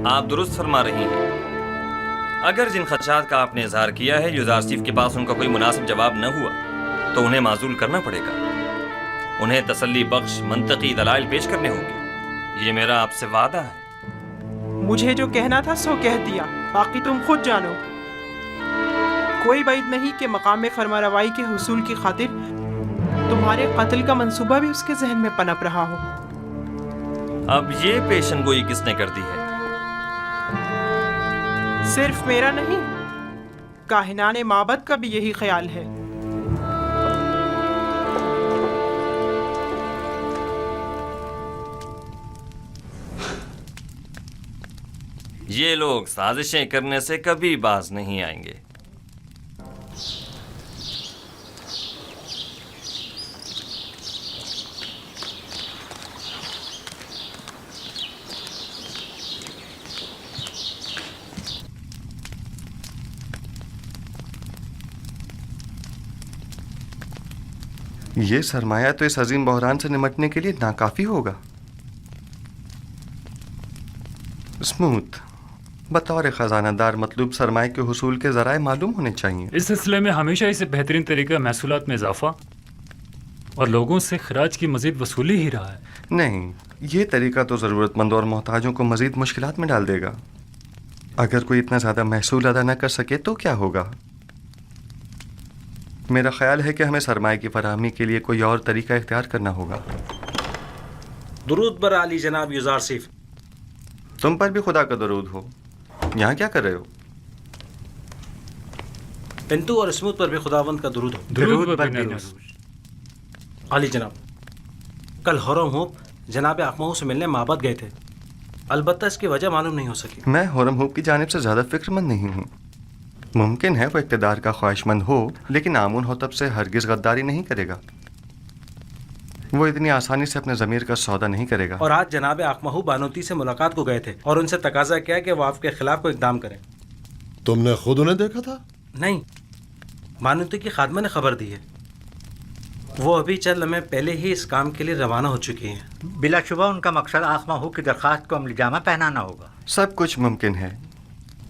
آپ درست فرما رہی ہیں۔ اگر جن خدشات کا آپ نے اظہار کیا ہے یوزارسیف کے پاس ان کا کوئی مناسب جواب نہ ہوا تو انہیں معزول کرنا پڑے گا۔ انہیں تسلی بخش منطقی دلائل پیش کرنے ہوں گے۔ یہ میرا آپ سے وعدہ ہے۔ مجھے جو کہنا تھا سو کہہ دیا، باقی تم خود جانو۔ کوئی بعید نہیں کہ مقام فرما روائی کے حصول کی خاطر تمہارے قتل کا منصوبہ بھی اس کے ذہن میں پنپ رہا ہو۔ اب یہ پیشن گوئی کس نے کر دی ہے؟ صرف میرا نہیں، کاہنان معبد کا بھی یہی خیال ہے۔ یہ لوگ سازشیں کرنے سے کبھی باز نہیں آئیں گے۔ یہ سرمایہ تو اس عظیم بحران سے نمٹنے کے لیے ناکافی ہوگا۔ اسموتھ، بطور خزانہ دار مطلوب سرمایہ کے حصول کے ذرائع معلوم ہونے چاہیے۔ اس سلسلے میں ہمیشہ اسے بہترین طریقہ محصولات میں اضافہ اور لوگوں سے خراج کی مزید وصولی ہی رہا ہے۔ نہیں، یہ طریقہ تو ضرورت مند اور محتاجوں کو مزید مشکلات میں ڈال دے گا۔ اگر کوئی اتنا زیادہ محصول ادا نہ کر سکے تو کیا ہوگا؟ میرا خیال ہے کہ ہمیں سرمایہ کی فراہمی کے لیے کوئی اور طریقہ اختیار کرنا ہوگا۔ درود بر علی جناب یوزارسیف۔ تم پر بھی خدا کا درود ہو۔ یہاں کیا کر رہے ہو؟ پنتو اور اسموتھ پر بھی خداوند کا درود ہو۔ درود بر نروز۔ علی جناب، کل ہورم ہوپ جناب اقمہو سے ملنے معبد گئے تھے، البتہ اس کی وجہ معلوم نہیں ہو سکی۔ میں ہورم ہوپ کی جانب سے زیادہ فکر مند نہیں ہوں۔ ممکن ہے وہ اقتدار کا خواہش مند ہو، لیکن آمون ہوتب سے ہرگز غداری نہیں کرے گا۔ وہ اتنی آسانی سے اپنے ضمیر کا سودا نہیں کرے گا۔ اور آج جناب اقمہو بانوتی سے ملاقات کو گئے تھے اور ان سے تقاضا کیا کہ وہ آپ کے خلاف کوئی اقدام کریں۔ تم نے خود انہیں دیکھا تھا؟ نہیں، بانوتی کی خادمہ نے خبر دی ہے۔ وہ ابھی چند لمحے پہلے ہی اس کام کے لیے روانہ ہو چکی ہیں۔ بلا شبہ ان کا مقصد اقمہو کی درخواست کو عملی جامہ پہنانا ہوگا۔ سب کچھ ممکن ہے،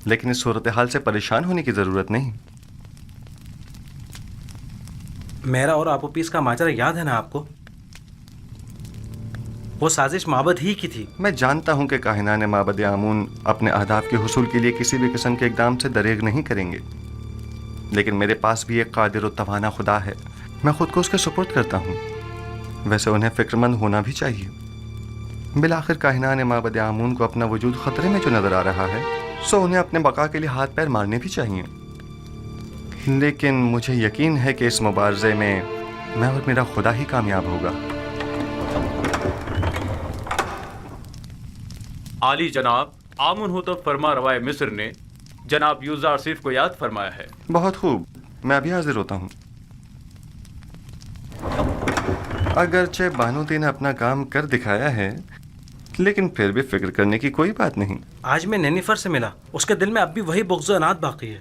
لیکن اس صورتحال سے پریشان ہونے کی ضرورت نہیں۔ میرا اور آپوپیس کا ماجرا یاد ہے نا آپ کو؟ وہ سازش معبد ہی کی تھی۔ میں جانتا ہوں کہ کاہنان معبد آمون اپنے اہداف کے حصول کے لیے کسی بھی قسم کے اقدام سے دریغ نہیں کریں گے، لیکن میرے پاس بھی ایک قادر و توانا خدا ہے۔ میں خود کو اس کے سپرد کرتا ہوں۔ ویسے انہیں فکر مند ہونا بھی چاہیے۔ بالآخر کاہنان معبد آمون کو اپنا وجود خطرے میں جو نظر آ رہا ہے، سو انہیں اپنے بقا کے لیے ہاتھ پیر مارنے بھی چاہیے۔ لیکن مجھے یقین ہے کہ اس مبارزے میں میں اور میرا خدا ہی کامیاب ہوگا۔ عالی جناب، آمون ہوتب فرما روائے مصر نے جناب یوزارسیف کو یاد فرمایا ہے۔ بہت خوب، میں ابھی حاضر ہوتا ہوں۔ اگرچہ بانوتی نے اپنا کام کر دکھایا ہے، لیکن پھر بھی فکر کرنے کی کوئی بات نہیں۔ آج میں نینیفر سے ملا، اس کے دل میں اب بھی وہی بغض و عناد باقی ہے۔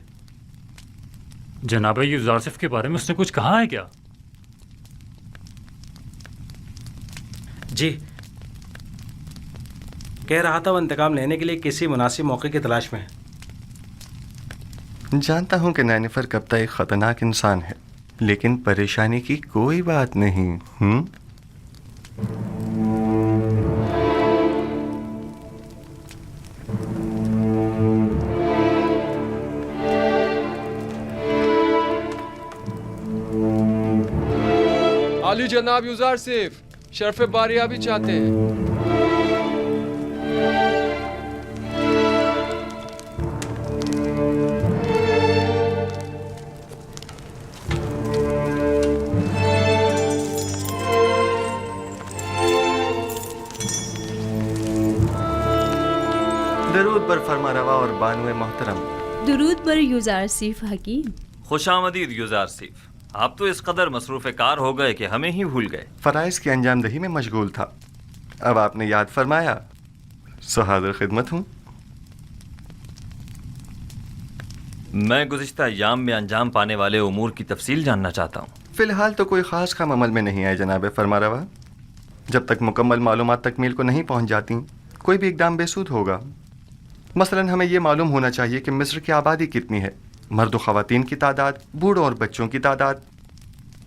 جناب یوزارسیف کے بارے میں اس نے کچھ کہا ہے کیا؟ جی، کہہ رہا تھا وہ انتقام لینے کے لیے کسی مناسب موقع کی تلاش میں ہے۔ جانتا ہوں کہ نینیفر کبتا ایک خطرناک انسان ہے، لیکن پریشانی کی کوئی بات نہیں۔ علی جناب یوزارسیف شرف باریابی چاہتے ہیں۔ درود بر فرما روا اور بانو محترم۔ درود بر یوزارسیف حکیم۔ خوش آمدید یوزارسیف۔ آپ تو اس قدر مصروف کار ہو گئے کہ ہمیں ہی بھول گئے۔ فرائض کی انجام دہی میں مشغول تھا، اب آپ نے یاد فرمایا، سو حاضر خدمت ہوں۔ میں گزشتہ ایام میں انجام پانے والے امور کی تفصیل جاننا چاہتا ہوں۔ فی الحال تو کوئی خاص کام عمل میں نہیں آئے جناب فرما روا۔ جب تک مکمل معلومات تکمیل کو نہیں پہنچ جاتی، کوئی بھی اقدام بے سود ہوگا۔ مثلاً ہمیں یہ معلوم ہونا چاہیے کہ مصر کی آبادی کتنی ہے، مرد و خواتین کی تعداد، بوڑھوں اور بچوں کی تعداد،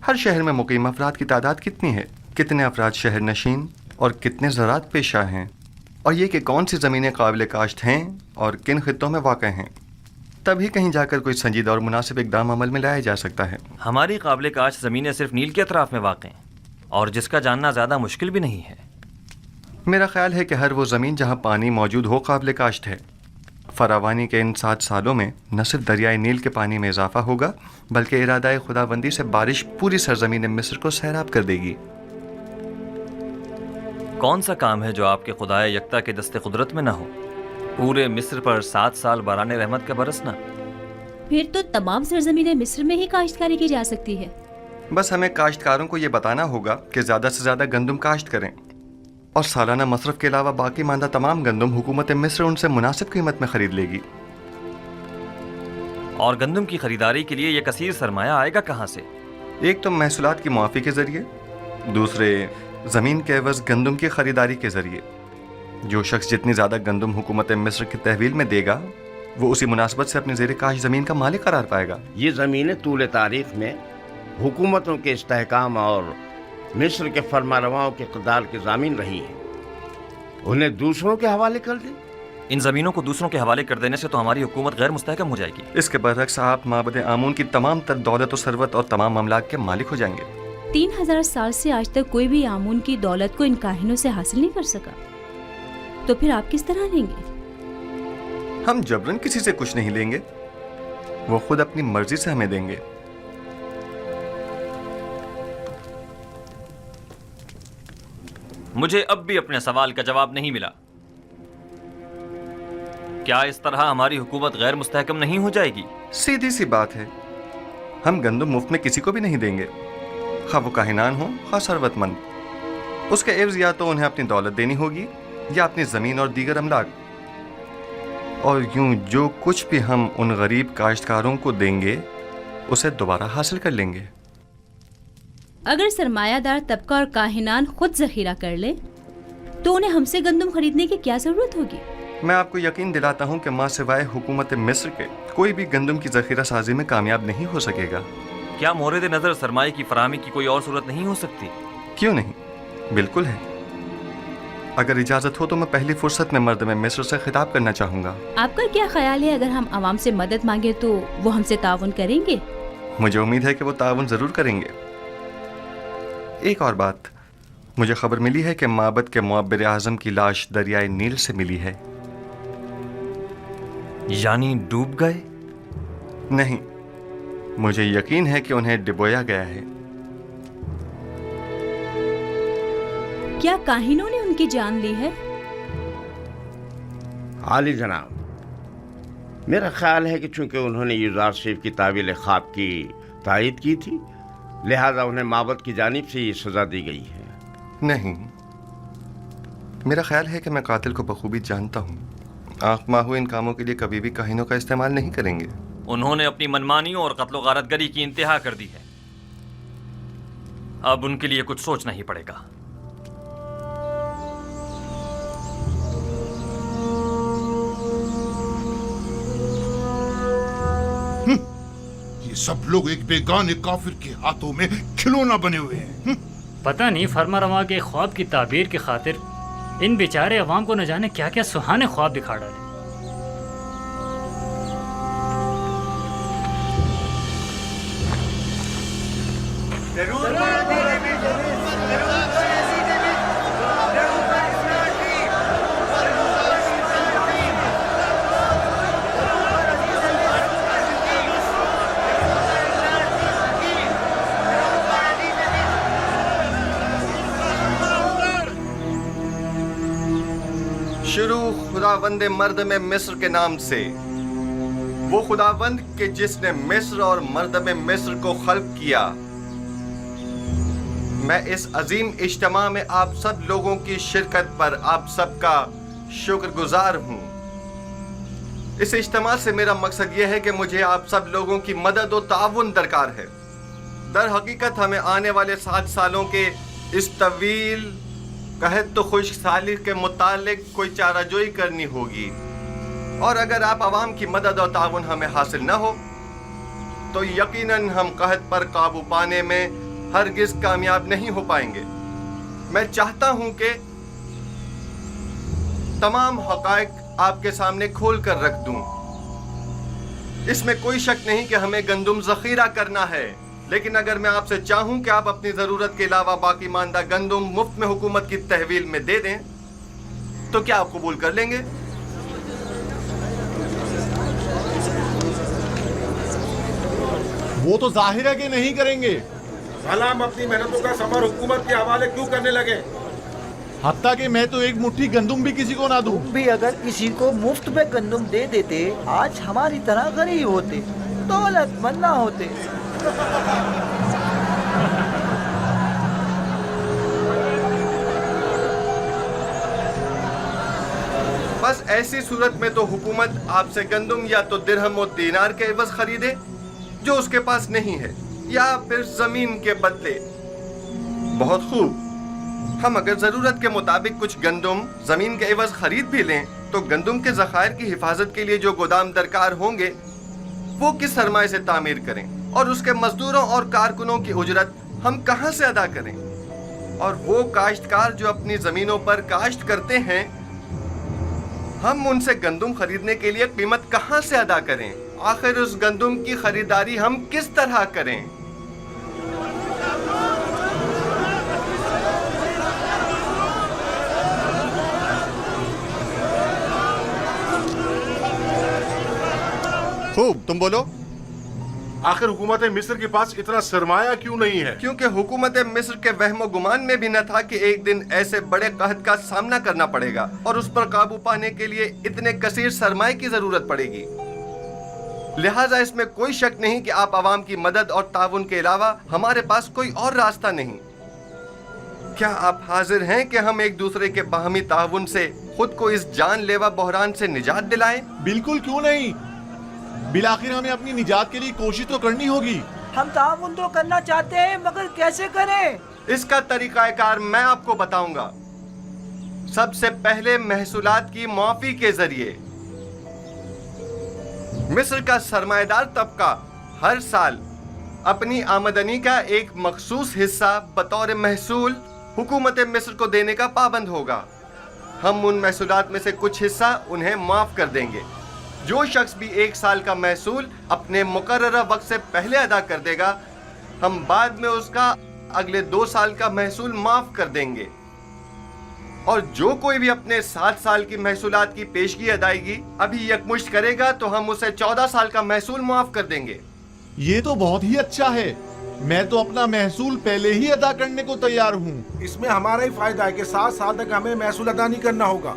ہر شہر میں مقیم افراد کی تعداد کتنی ہے، کتنے افراد شہر نشین اور کتنے زراعت پیشہ ہیں، اور یہ کہ کون سی زمینیں قابل کاشت ہیں اور کن خطوں میں واقع ہیں۔ تبھی کہیں جا کر کوئی سنجیدہ اور مناسب اقدام عمل میں لایا جا سکتا ہے۔ ہماری قابل کاشت زمینیں صرف نیل کے اطراف میں واقع ہیں اور جس کا جاننا زیادہ مشکل بھی نہیں ہے۔ میرا خیال ہے کہ ہر وہ زمین جہاں پانی موجود ہو قابل کاشت ہے۔ فراوانی کے ان 7 سالوں میں نہ صرف دریائے نیل کے پانی میں اضافہ ہوگا بلکہ ارادہ خداوندی سے بارش پوری سرزمین مصر کو سیراب کر دے گی۔ کون سا کام ہے جو آپ کے خدائے یکتا کے دست قدرت میں نہ ہو؟ پورے مصر پر 7 سال باران رحمت کا برسنا۔ پھر تو تمام سرزمین مصر میں ہی کاشتکاری کی جا سکتی ہے۔ بس ہمیں کاشتکاروں کو یہ بتانا ہوگا کہ زیادہ سے زیادہ گندم کاشت کریں، اور سالانہ مصرف کے علاوہ باقی ماندہ تمام گندم حکومت مصر ان سے مناسب قیمت میں خرید لے گی۔ اور گندم کی خریداری کے لیے یہ کثیر سرمایہ آئے گا کہاں سے؟ ایک تو محصولات کی معافی کے ذریعے، دوسرے زمین کے عوض گندم کی خریداری کے ذریعے۔ جو شخص جتنی زیادہ گندم حکومت مصر کی تحویل میں دے گا وہ اسی مناسبت سے اپنی زیر کاش زمین کا مالک قرار پائے گا۔ یہ زمینیں طول تاریخ میں حکومتوں کے استحکام اور مصر کے فرما رواؤں کے اقتدار کے ضامن رہی ہیں، انہیں دوسروں کے حوالے کر دیں۔ ان زمینوں کو دوسروں کے حوالے کر دینے سے تو ہماری حکومت غیر مستحکم ہو جائے گی۔ اس کے برعکس آپ معبد آمون کی تمام تر دولت و ثروت اور تمام املاک کے مالک ہو جائیں گے۔ 3000 سال سے آج تک کوئی بھی آمون کی دولت کو ان کاہنوں سے حاصل نہیں کر سکا، تو پھر آپ کس طرح لیں گے؟ ہم جبرن کسی سے کچھ نہیں لیں گے، وہ خود اپنی مرضی سے ہمیں دیں گے۔ مجھے اب بھی اپنے سوال کا جواب نہیں ملا۔ کیا اس طرح ہماری حکومت غیر مستحکم نہیں ہو جائے گی؟ سیدھی سی بات ہے، ہم گندم مفت میں کسی کو بھی نہیں دیں گے، خواہ وہ کاہنان ہوں خواہ ثروت مند۔ اس کے عوض یا تو انہیں اپنی دولت دینی ہوگی یا اپنی زمین اور دیگر املاک، اور یوں جو کچھ بھی ہم ان غریب کاشتکاروں کو دیں گے اسے دوبارہ حاصل کر لیں گے۔ اگر سرمایہ دار طبقہ اور کاہنان خود ذخیرہ کر لیں تو انہیں ہم سے گندم خریدنے کی کیا ضرورت ہوگی؟ میں آپ کو یقین دلاتا ہوں کہ ماں سوائے حکومت مصر کے کوئی بھی گندم کی ذخیرہ سازی میں کامیاب نہیں ہو سکے گا۔ کیا مورد نظر سرمایہ کی فراہمی کی کوئی اور صورت نہیں ہو سکتی؟ کیوں نہیں، بالکل ہے۔ اگر اجازت ہو تو میں پہلی فرصت میں مرد میں مصر سے خطاب کرنا چاہوں گا۔ آپ کا کیا خیال ہے اگر ہم عوام سے مدد مانگے تو وہ ہم سے تعاون کریں گے؟ مجھے امید ہے کہ وہ تعاون ضرور کریں گے۔ ایک اور بات، مجھے خبر ملی ہے کہ معبد کے معبر اعظم کی لاش دریائے نیل سے ملی ہے۔ یعنی ڈوب گئے؟ نہیں، مجھے یقین ہے کہ انہیں ڈبویا گیا ہے۔ کیا کاہنوں نے ان کی جان لی ہے؟ عالی جناب، میرا خیال ہے کہ چونکہ انہوں نے یوزارسیف کی تعویل خواب کی تائید کی تھی لہذا انہیں معبد کی جانب سے یہ سزا دی گئی ہے۔ نہیں، میرا خیال ہے کہ میں قاتل کو بخوبی جانتا ہوں۔ آنکھ ماہو ان کاموں کے لیے کبھی بھی کاہنوں کا استعمال نہیں کریں گے۔ انہوں نے اپنی منمانیوں اور قتل و غارت گری کی انتہا کر دی ہے، اب ان کے لیے کچھ سوچنا ہی پڑے گا۔ یہ سب لوگ ایک بیگانے کافر کے ہاتھوں میں کھلونا بنے ہوئے ہیں۔ پتہ نہیں فرما رواں کے خواب کی تعبیر کی خاطر ان بیچارے عوام کو نہ جانے کیا کیا سہانے خواب دکھا ڈالے۔ شروع خداوند مرد میں مصر کے نام سے، وہ خداوند کہ جس نے مصر اور مرد میں مصر کو خلق کیا۔ میں اس عظیم اجتماع میں آپ سب لوگوں کی شرکت پر آپ سب کا شکر گزار ہوں۔ اس اجتماع سے میرا مقصد یہ ہے کہ مجھے آپ سب لوگوں کی مدد و تعاون درکار ہے۔ در حقیقت ہمیں آنے والے 7 سالوں کے اس طویل قحط و خشک سالی کے متعلق کوئی چارہ جوئی کرنی ہوگی۔ اور اگر آپ عوام کی مدد اور تعاون ہمیں حاصل نہ ہو تو یقیناً ہم قحط پر قابو پانے میں ہرگز کامیاب نہیں ہو پائیں گے۔ میں چاہتا ہوں کہ تمام حقائق آپ کے سامنے کھول کر رکھ دوں۔ اس میں کوئی شک نہیں کہ ہمیں گندم ذخیرہ کرنا ہے، لیکن اگر میں آپ سے چاہوں کہ آپ اپنی ضرورت کے علاوہ باقی ماندہ گندم مفت میں حکومت کی تحویل میں دے دیں تو کیا آپ قبول کر لیں گے؟ وہ تو ظاہر ہے کہ نہیں کریں گے۔ بھلا ہم اپنی محنتوں کا ثمر حکومت کے حوالے کیوں کرنے لگے؟ حتیٰ کہ میں تو ایک مٹھی گندم بھی کسی کو نہ دوں۔ تم بھی اگر کسی کو مفت میں گندم دے دیتے آج ہماری طرح غریب ہوتے، دولت مند نہ ہوتے۔ بس ایسی صورت میں تو حکومت آپ سے گندم یا تو درہم و دینار کے عوض خریدے جو اس کے پاس نہیں ہے، یا پھر زمین کے بدلے۔ بہت خوب، ہم اگر ضرورت کے مطابق کچھ گندم زمین کے عوض خرید بھی لیں تو گندم کے ذخائر کی حفاظت کے لیے جو گودام درکار ہوں گے وہ کس سرمایہ سے تعمیر کریں، اور اس کے مزدوروں اور کارکنوں کی اجرت ہم کہاں سے ادا کریں؟ اور وہ کاشتکار جو اپنی زمینوں پر کاشت کرتے ہیں، ہم ان سے گندم خریدنے کے لیے قیمت کہاں سے ادا کریں؟ آخر اس گندم کی خریداری ہم کس طرح کریں؟ خوب، تم بولو۔ آخر حکومت مصر کے پاس اتنا سرمایہ کیوں نہیں ہے؟ کیونکہ حکومت مصر کے وہم و گمان میں بھی نہ تھا کہ ایک دن ایسے بڑے قحط کا سامنا کرنا پڑے گا اور اس پر قابو پانے کے لیے اتنے کثیر سرمایہ کی ضرورت پڑے گی۔ لہٰذا اس میں کوئی شک نہیں کہ آپ عوام کی مدد اور تعاون کے علاوہ ہمارے پاس کوئی اور راستہ نہیں۔ کیا آپ حاضر ہیں کہ ہم ایک دوسرے کے باہمی تعاون سے خود کو اس جان لیوا بحران سے نجات دلائیں؟ بالکل کیوں نہیں، بالآخر ہمیں اپنی نجات کے لیے کوشش تو کرنی ہوگی۔ ہم تعاون تو کرنا چاہتے ہیں مگر کیسے کریں؟ اس کا طریقہ کار میں آپ کو بتاؤں گا۔ سب سے پہلے محصولات کی معافی کے ذریعے مصر کا سرمایہ دار طبقہ ہر سال اپنی آمدنی کا ایک مخصوص حصہ بطور محصول حکومت مصر کو دینے کا پابند ہوگا۔ ہم ان محصولات میں سے کچھ حصہ انہیں معاف کر دیں گے۔ جو شخص بھی 1 سال کا محصول اپنے مقررہ وقت سے پہلے ادا کر دے گا، ہم بعد میں اس کا اگلے 2 سال کا محصول معاف کر دیں گے، اور جو کوئی بھی اپنے 7 سال کی محصولات کی پیشگی ادائیگی ابھی یکمشت کرے گا تو ہم اسے 14 سال کا محصول معاف کر دیں گے۔ یہ تو بہت ہی اچھا ہے، میں تو اپنا محصول پہلے ہی ادا کرنے کو تیار ہوں۔ اس میں ہمارا ہی فائدہ ہے کہ 7 سال تک ہمیں محصول ادا نہیں کرنا ہوگا،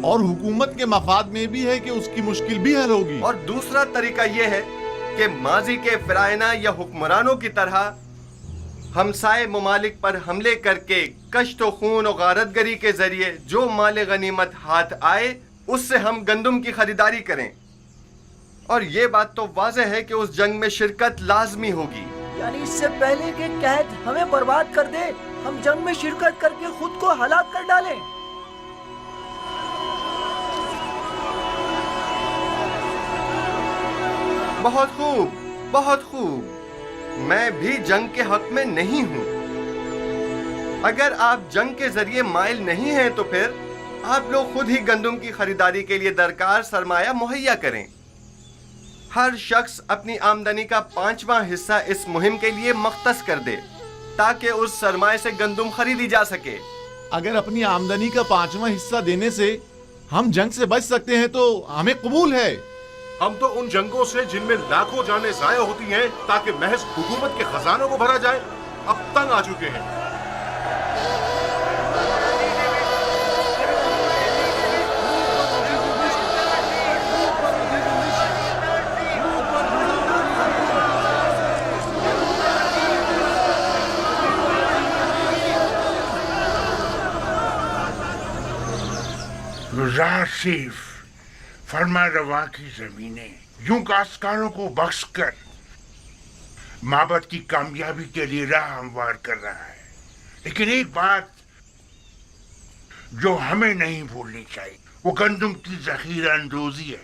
اور حکومت کے مفاد میں بھی ہے کہ اس کی مشکل بھی حل ہوگی۔ اور دوسرا طریقہ یہ ہے کہ ماضی کے فرعونہ یا حکمرانوں کی طرح ہمسائے ممالک پر حملے کر کے کشت و خون و غارت گری کے ذریعے جو مال غنیمت ہاتھ آئے اس سے ہم گندم کی خریداری کریں، اور یہ بات تو واضح ہے کہ اس جنگ میں شرکت لازمی ہوگی۔ یعنی اس سے پہلے کہ قحط ہمیں برباد کر دے ہم جنگ میں شرکت کر کے خود کو ہلاک کر ڈالیں۔ بہت خوب، بہت خوب، میں بھی جنگ کے حق میں نہیں ہوں۔ اگر آپ جنگ کے ذریعے مائل نہیں ہیں تو پھر آپ لوگ خود ہی گندم کی خریداری کے لیے درکار سرمایہ مہیا کریں۔ ہر شخص اپنی آمدنی کا 5واں حصہ اس مہم کے لیے مختص کر دے تاکہ اس سرمایہ سے گندم خریدی جا سکے۔ اگر اپنی آمدنی کا 5واں حصہ دینے سے ہم جنگ سے بچ سکتے ہیں تو ہمیں قبول ہے۔ ہم تو ان جنگوں سے جن میں لاکھوں جانیں ضائع ہوتی ہیں تاکہ محض حکومت کے خزانوں کو بھرا جائے اب تنگ آ چکے ہیں۔ یوزارسیف، فرما روا کی زمینیں یوں کاشتکاروں کو بخش کر معبد کی کامیابی کے لیے راہ ہموار کر رہا ہے، لیکن ایک بات جو ہمیں نہیں بھولنی چاہیے وہ گندم کی ذخیرہ اندوزی ہے۔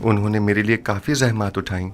انہوں نے میرے لیے کافی زحمات اٹھائیں۔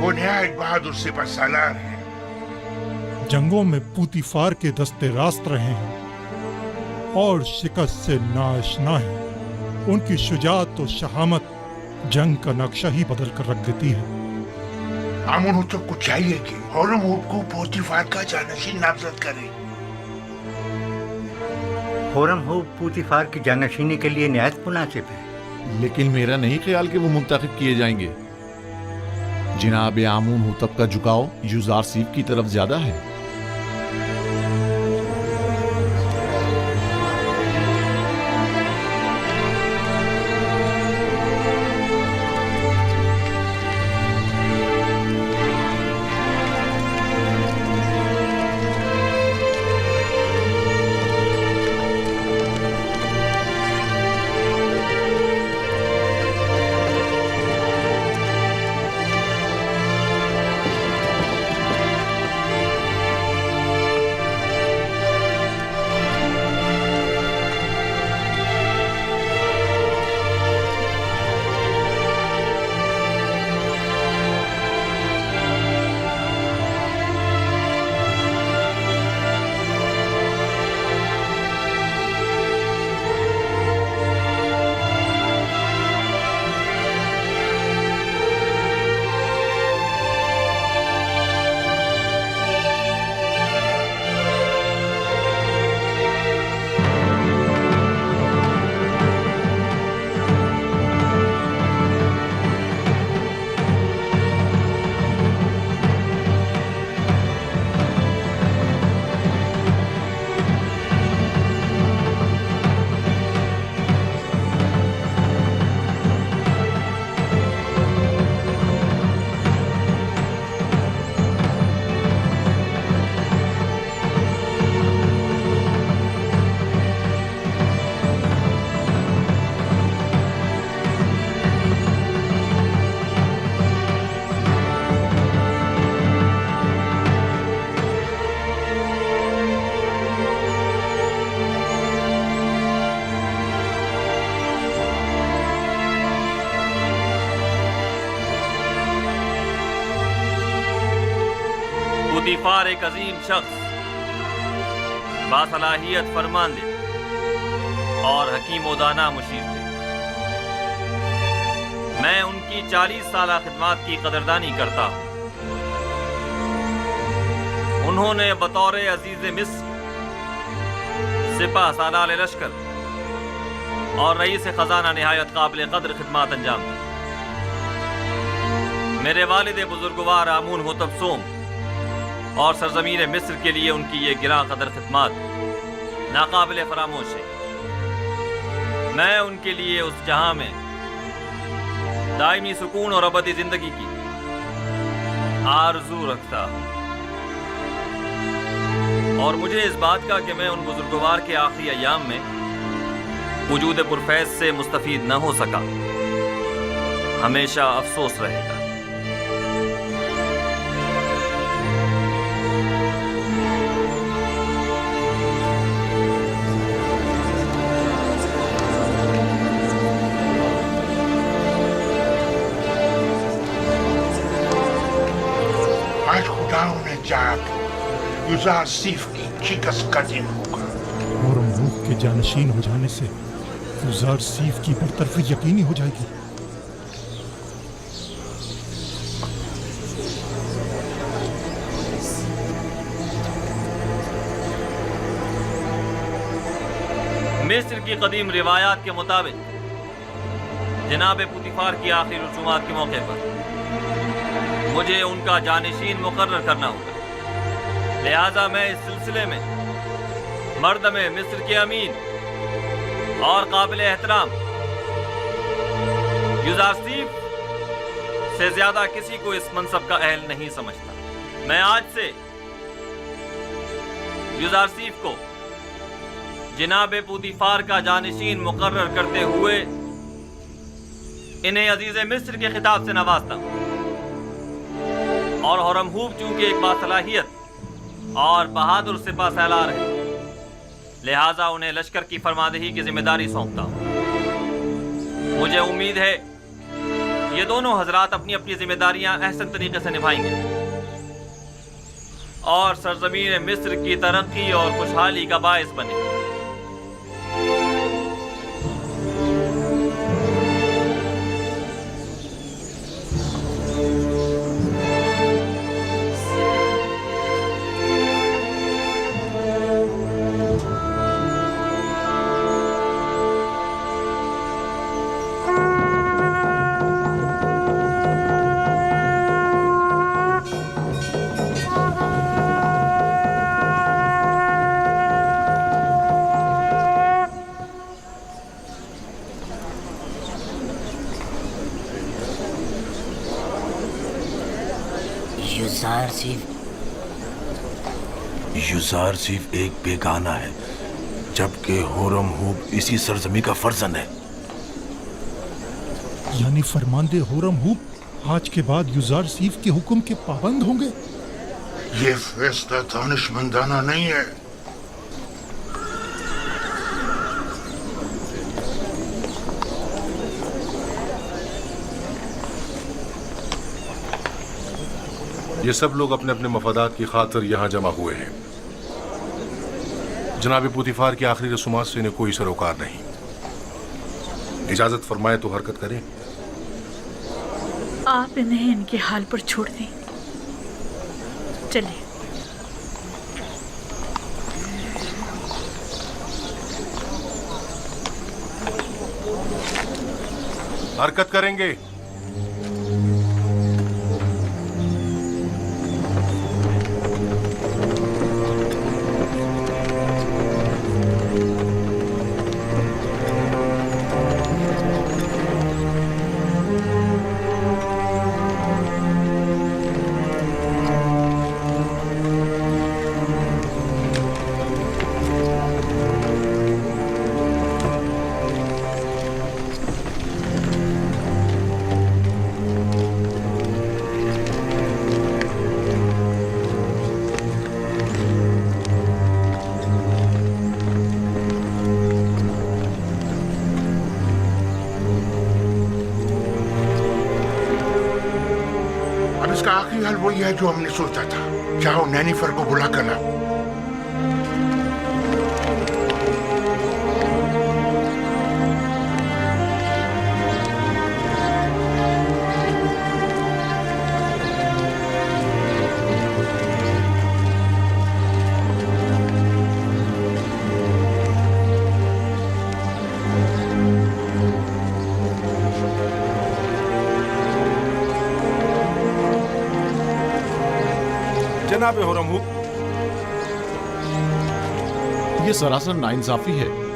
وہ نہایت بہادر سپہ سالار ہیں، جنگوں میں پوتیفار کے دستے راست رہے ہیں اور شکست سے ناآشنا ہیں۔ ان کی شجاعت و شہامت جنگ کا نقشہ ہی بدل کر رکھ دیتی ہے۔ آمونہوتپ کو چاہیے کہ ہورمہوب کو پوتیفار کا جانشین نامزد کرے۔ ہورمہوب پوتیفار کی جانشینی کے لیے نہایت مناسب ہے، لیکن میرا نہیں خیال کہ وہ منتخب کیے جائیں گے۔ جناب آمونہوتپ کا جھکاؤ یوزارسیف کی طرف زیادہ ہے۔ پوتیفار ایک عظیم شخص، باصلاحیت فرماندے اور حکیم و دانا مشیر تھے۔ میں ان کی 40 سالہ خدمات کی قدردانی کرتا ہوں۔ انہوں نے بطور عزیز مصر، سپہ سالار لشکر اور رئیس خزانہ نہایت قابل قدر خدمات انجام دی۔ میرے والد بزرگوار آمونہوتپ سوم اور سرزمین مصر کے لیے ان کی یہ گراں قدر خدمات ناقابل فراموش ہے۔ میں ان کے لیے اس جہاں میں دائمی سکون اور ابدی زندگی کی آرزو رکھتا ہوں، اور مجھے اس بات کا کہ میں ان بزرگوار کے آخری ایام میں وجود پرفیض سے مستفید نہ ہو سکا ہمیشہ افسوس رہے گا۔ آج خداؤں نے چاہا تو یوزارسیف کی شکست کا دن ہوگا، اور ملوک کے جانشین ہو جانے سے یوزارسیف کی برطرفی یقینی ہو جائے گی۔ مصر کی قدیم روایات کے مطابق جناب پوتیفار کی آخری رسومات کے موقع پر مجھے ان کا جانشین مقرر کرنا ہوگا، لہذا میں اس سلسلے میں مردم مصر کے امین اور قابل احترام یوزارسیف سے زیادہ کسی کو اس منصب کا اہل نہیں سمجھتا۔ میں آج سے یوزارسیف کو جناب پوتیفار کا جانشین مقرر کرتے ہوئے انہیں عزیز مصر کے خطاب سے نوازتا ہوں، اور ہورمہوب چونکہ ایک باصلاحیت اور بہادر سپہ سالار ہے، لہٰذا انہیں لشکر کی فرماندہی کی ذمہ داری سونپتا ہوں۔ مجھے امید ہے یہ دونوں حضرات اپنی اپنی ذمہ داریاں احسن طریقے سے نبھائیں گے اور سرزمین مصر کی ترقی اور خوشحالی کا باعث بنیں گے۔ یوزارسیف ایک بیگانہ ہے، جبکہ ہورمہوب اسی سرزمین کا فرزند ہے۔ یعنی فرماندے ہورمہوب آج کے بعد یوزارسیف کے حکم کے پابند ہوں گے؟ یہ فیصلہ دانشمندانہ نہیں ہے۔ یہ سب لوگ اپنے اپنے مفادات کی خاطر یہاں جمع ہوئے ہیں۔ جناب پوتیفار کی آخری رسومات سے انہیں کوئی سروکار نہیں۔ اجازت فرمائے تو حرکت کریں۔ آپ انہیں ان کے حال پر چھوڑ دیں، چلیں۔ حرکت کریں گے۔ آخری حال وہی ہے جو ہم نے سوچا تھا۔ چاہو نینیفر کو بلا کر لاؤ۔ جناب ہورمہوب، یہ سراسر ناانصافی ہے۔